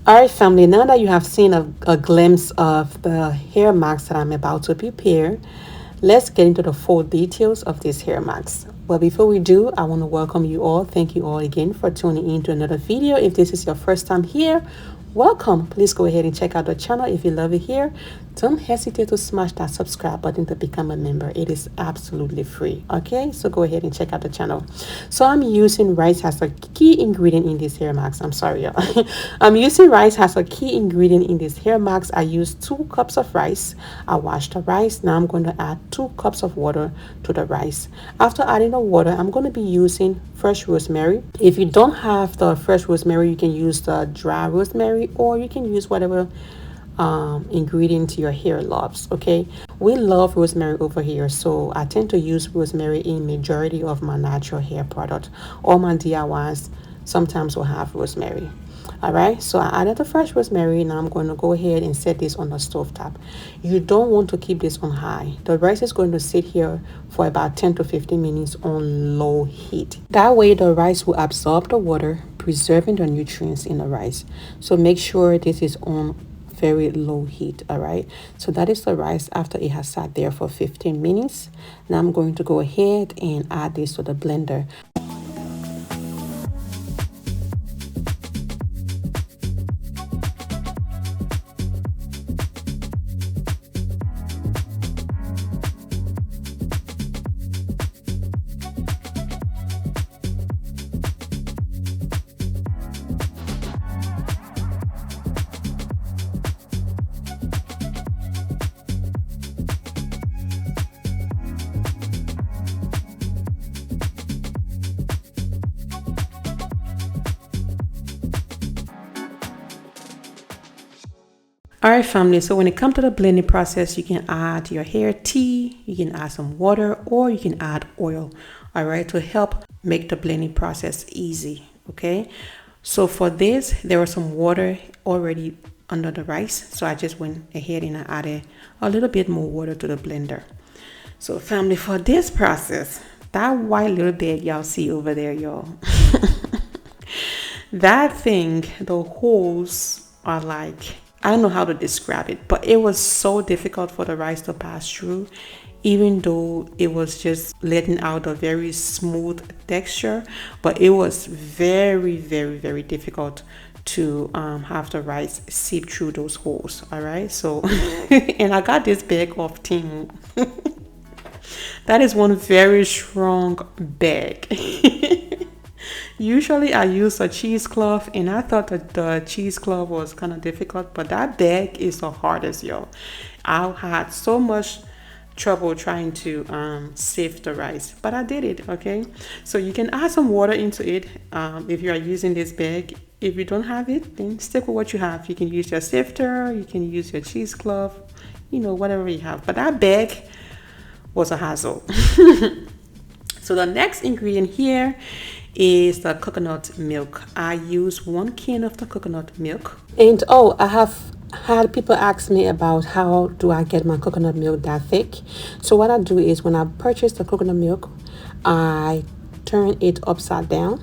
All right, family, now that you have seen a glimpse of the hair mask that I'm about to prepare, let's get into the full details of this hair mask. But before we do, I want to welcome you all. Thank you all again for tuning in to another video. If this is your first time here, welcome. Please go ahead and check out the channel if you love it here. Don't hesitate to smash that subscribe button to become a member. It is absolutely free. Okay, so go ahead and check out the channel. So I'm using rice as a key ingredient in this hair mask. I'm sorry, y'all. I'm using rice as a key ingredient in this hair mask. I used 2 cups of rice. I washed the rice. Now I'm going to add 2 cups of water to the rice. After adding the water, I'm going to be using fresh rosemary. If you don't have the fresh rosemary, you can use the dry rosemary, or you can use whatever ingredient your hair loves. Okay, we love rosemary over here, so I tend to use rosemary in majority of my natural hair product. All my DIYs sometimes will have rosemary. All right, so I added the fresh rosemary. Now I'm going to go ahead and set this on the stove top. You don't want to keep this on high. The rice is going to sit here for about 10 to 15 minutes on low heat. That way the rice will absorb the water, preserving the nutrients in the rice. So make sure this is on very low heat. All right, so that is the rice after it has sat there for 15 minutes. Now I'm going to go ahead and add this to the blender. All right, family, so when it comes to the blending process, you can add your hair tea, you can add some water, or you can add oil, all right, to help make the blending process easy. Okay, so for this, there was some water already under the rice, so I just went ahead and I added a little bit more water to the blender. So family, for this process, that white little bag y'all see over there, y'all, that thing, the holes are like, I don't know how to describe it, but it was so difficult for the rice to pass through, even though it was just letting out a very smooth texture. But it was very, very, very difficult to have the rice seep through those holes. All right, so and I got this bag off Temu. That is one very strong bag. Usually I use a cheesecloth, and I thought that the cheesecloth was kind of difficult, but that bag is the hardest, y'all. I had so much trouble trying to sift the rice, but I did it. Okay, so you can add some water into it if you are using this bag. If you don't have it, then stick with what you have. You can use your sifter, you can use your cheesecloth, you know, whatever you have, but that bag was a hassle. So the next ingredient here is the coconut milk. I use 1 can of the coconut milk. And oh, I have had people ask me about how do I get my coconut milk that thick. So what I do is when I purchase the coconut milk, I turn it upside down.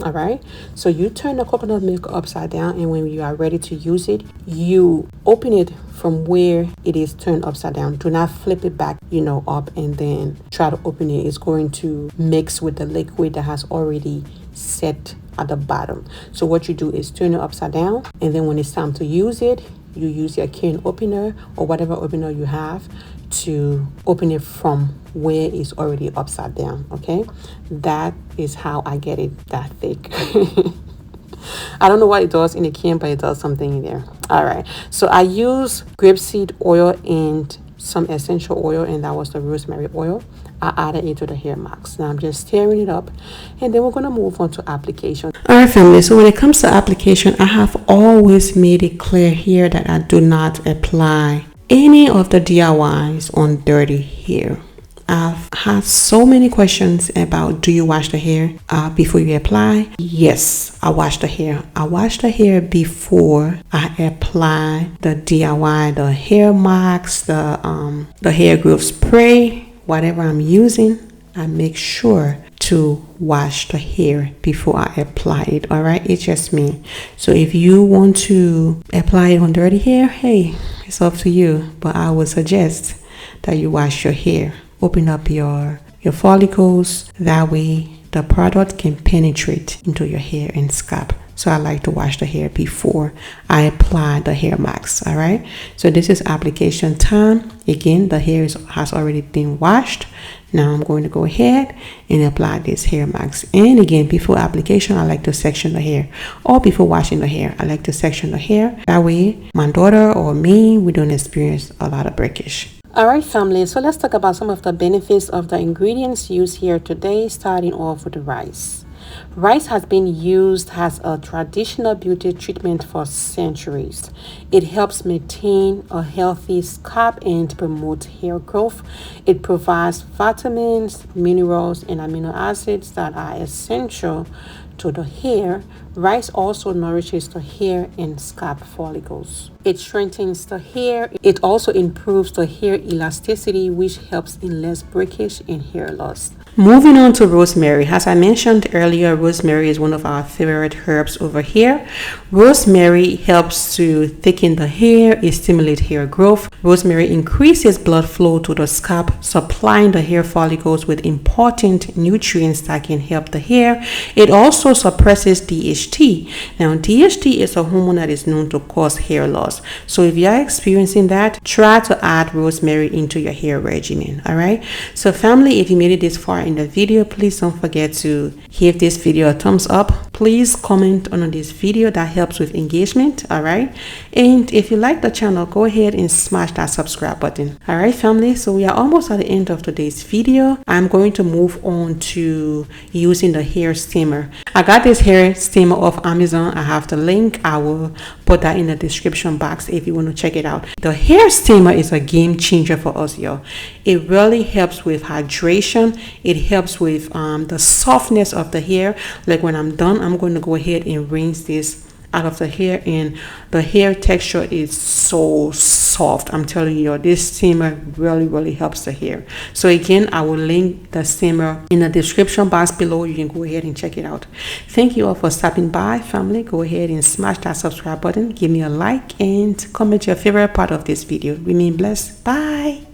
All right, so you turn the coconut milk upside down, and when you are ready to use it, you open it from where it is turned upside down. Do not flip it back, you know, up and then try to open it. It's going to mix with the liquid that has already set at the bottom. So what you do is turn it upside down, and then when it's time to use it, you use your can opener or whatever opener you have to open it from where it's already upside down. Okay, that is how I get it that thick. I don't know what it does in the can, but it does something in there. All right, so I use grapeseed oil and some essential oil, and that was the rosemary oil. I added it to the hair mask. Now I'm just stirring it up, and then we're going to move on to application. All right, family, so when it comes to application, I have always made it clear here that I do not apply any of the DIYs on dirty hair. I've had so many questions about, do you wash the hair before you apply? Yes, I wash the hair. I wash the hair before I apply the DIY, the hair mask, the hair growth spray, whatever I'm using. I make sure to wash the hair before I apply it. All right, it's just me. So if you want to apply it on dirty hair, hey, it's up to you, but I would suggest that you wash your hair. Open up your follicles, that way the product can penetrate into your hair and scalp. So I like to wash the hair before I apply the hair mask. All right, so this is application time. Again, the hair has already been washed. Now I'm going to go ahead and apply this hair mask. And again, before application, I like to section the hair, or before washing the hair, I like to section the hair. That way my daughter or me, we don't experience a lot of breakage. All right, family, so let's talk about some of the benefits of the ingredients used here today, starting off with the rice. Rice has been used as a traditional beauty treatment for centuries. It helps maintain a healthy scalp and promote hair growth. It provides vitamins, minerals, and amino acids that are essential to the hair. Rice also nourishes the hair and scalp follicles. It strengthens the hair. It also improves the hair elasticity, which helps in less breakage and hair loss. Moving on to rosemary. As I mentioned earlier, rosemary is one of our favorite herbs over here. Rosemary helps to thicken the hair. It stimulates hair growth. Rosemary increases blood flow to the scalp, supplying the hair follicles with important nutrients that can help the hair. It also suppresses DHT. Now, DHT is a hormone that is known to cause hair loss. So if you are experiencing that, try to add rosemary into your hair regimen. All right. So family, if you made it this far in the video, please don't forget to give this video a thumbs up. Please comment on this video. That helps with engagement. All right. And if you like the channel, go ahead and smash that subscribe button. All right, family. So we are almost at the end of today's video. I'm going to move on to using the hair steamer. I got this hair steamer off Amazon. I have the link. I will put that in the description box if you want to check it out. The hair steamer is a game changer for us, y'all. It really helps with hydration. It helps with the softness of the hair. Like when I'm done, I'm going to go ahead and rinse this out of the hair, and the hair texture is so soft. I'm telling you, this steamer really helps the hair. So again, I will link the steamer in the description box below. You can go ahead and check it out. Thank you all for stopping by, family. Go ahead and smash that subscribe button, give me a like, and comment your favorite part of this video. Remain blessed. Bye.